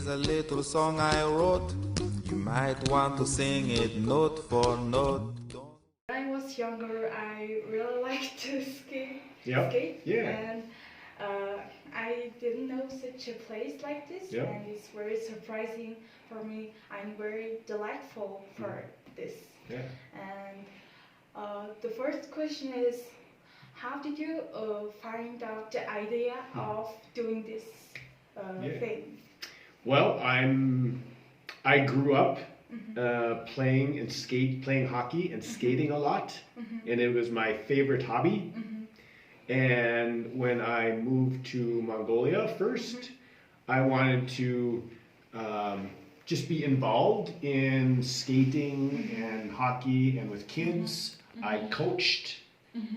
a little song I wrote. You might want to sing it note for note. When I was younger, I really liked to skate. Yep. Skate. Yeah. And I didn't know such a place like this, Yep. and it's very surprising for me. I'm very delightful for this. Yeah. And the first question is, how did you find out the idea of doing this thing? Well, I grew up playing hockey and skating a lot, and it was my favorite hobby. And when I moved to Mongolia first, I wanted to just be involved in skating and hockey and with kids. I coached,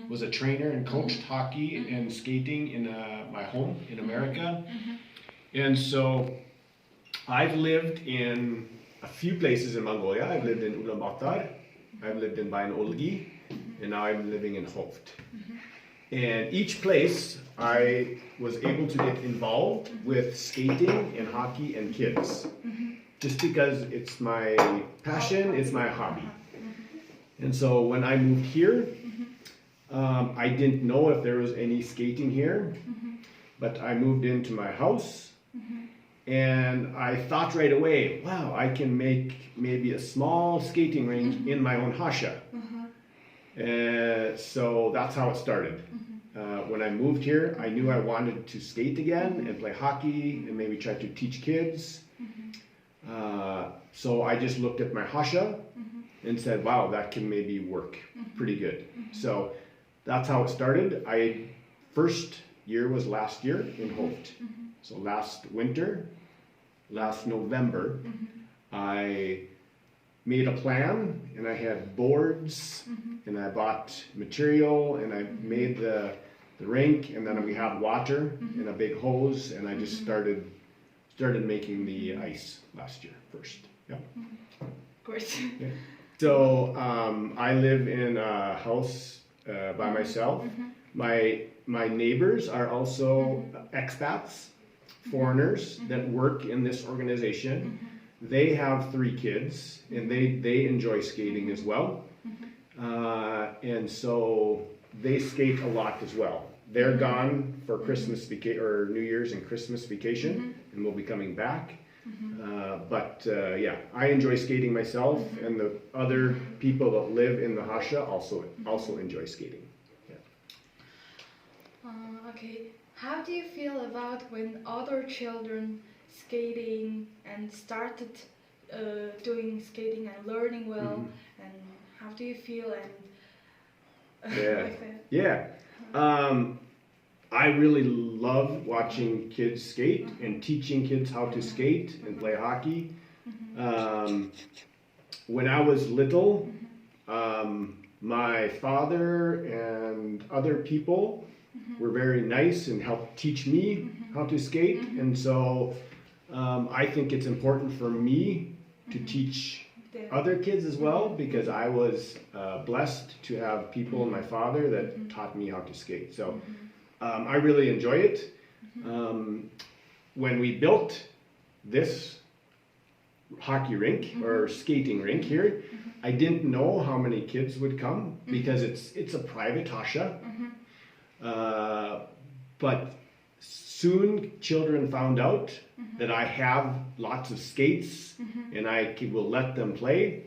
was a trainer and coached hockey and skating in my home in America. And so I've lived in a few places in Mongolia. I've lived in Ulaanbaatar, I've lived in Bayan-Olgi, and now I'm living in Hoofd. And each place I was able to get involved with skating and hockey and kids. Just because it's my passion, it's my hobby. And so when I moved here, I didn't know if there was any skating here, but I moved into my house and I thought right away, wow, I can make maybe a small skating rink in my own hasha. So that's how it started. When I moved here, I knew I wanted to skate again and play hockey and maybe try to teach kids. So I just looked at my hasha and said, wow, that can maybe work pretty good. So that's how it started. First year was last year in Hoofd. So last winter, last November, I made a plan and I had boards and I bought material and I made the rink, and then we had water and a big hose, and I just started making the ice last year first. Yeah. Of course. Yeah. So I live in a house by myself. My neighbors are also expats, foreigners that work in this organization. They have 3 kids and they enjoy skating as well. And so they skate a lot as well. They're gone for Christmas or New Year's and Christmas vacation, and will be coming back. But I enjoy skating myself, and the other people that live in the hasha also enjoy skating. Yeah. Okay. How do you feel about when other children skating and started doing skating and learning well, and how do you feel and like that? Yeah. I really love watching kids skate and teaching kids how to skate and play hockey. When I was little, my father and other people were very nice and helped teach me how to skate. And so I think it's important for me to teach other kids as well, because I was blessed to have people and my father that taught me how to skate. So I really enjoy it. When we built this hockey rink or skating rink here, I didn't know how many kids would come because it's a private hasha. But soon children found out that I have lots of skates and I will let them play.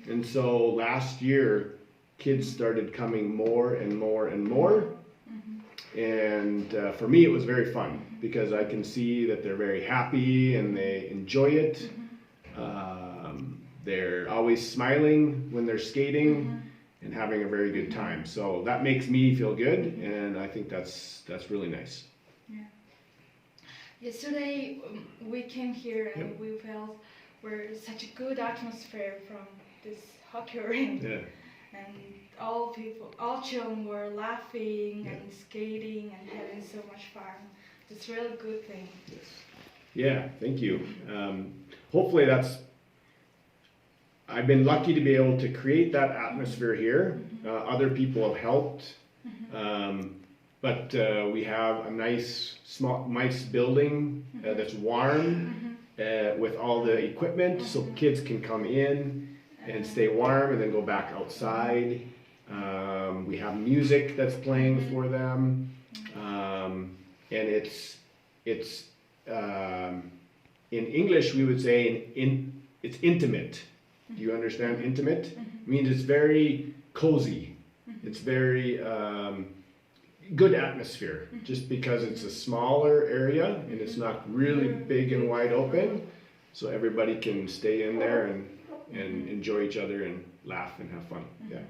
And so last year, kids started coming more and more and more. And for me, it was very fun because I can see that they're very happy and they enjoy it. They're always smiling when they're skating and having a very good time. So that makes me feel good, and I think that's really nice. Yeah. Yesterday we came here and we felt such a good atmosphere from this hockey rink. Yeah. And all children were laughing and skating and having so much fun. It's a really good thing. Yes. Yeah, thank you. Hopefully I've been lucky to be able to create that atmosphere here. Other people have helped. But we have a nice building that's warm with all the equipment, so kids can come in and stay warm and then go back outside. We have music that's playing for them, and it's in English we would say it's intimate. Do you understand intimate? It means it's very cozy. It's very good atmosphere, just because it's a smaller area and it's not really big and wide open, so everybody can stay in there and enjoy each other and laugh and have fun. Yeah.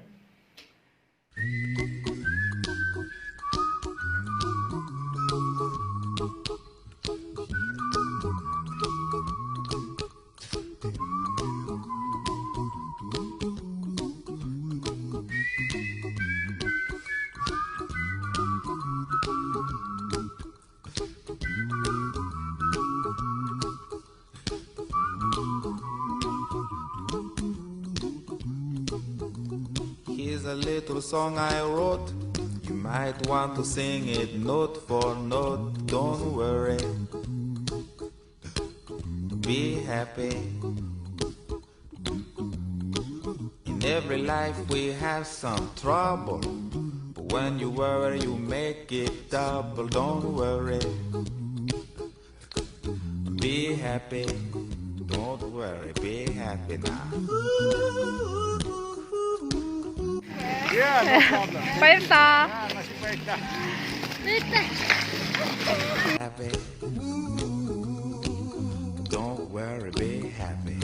Here's a little song I wrote. You might want to sing it note for note. Don't worry, be happy. In every life we have some trouble, but when you worry you make it double. Don't worry, be happy. Don't worry, be happy now. Yeah, no problem. ไปต่อ Ah, masih baik dah. Happy. Don't worry, be happy.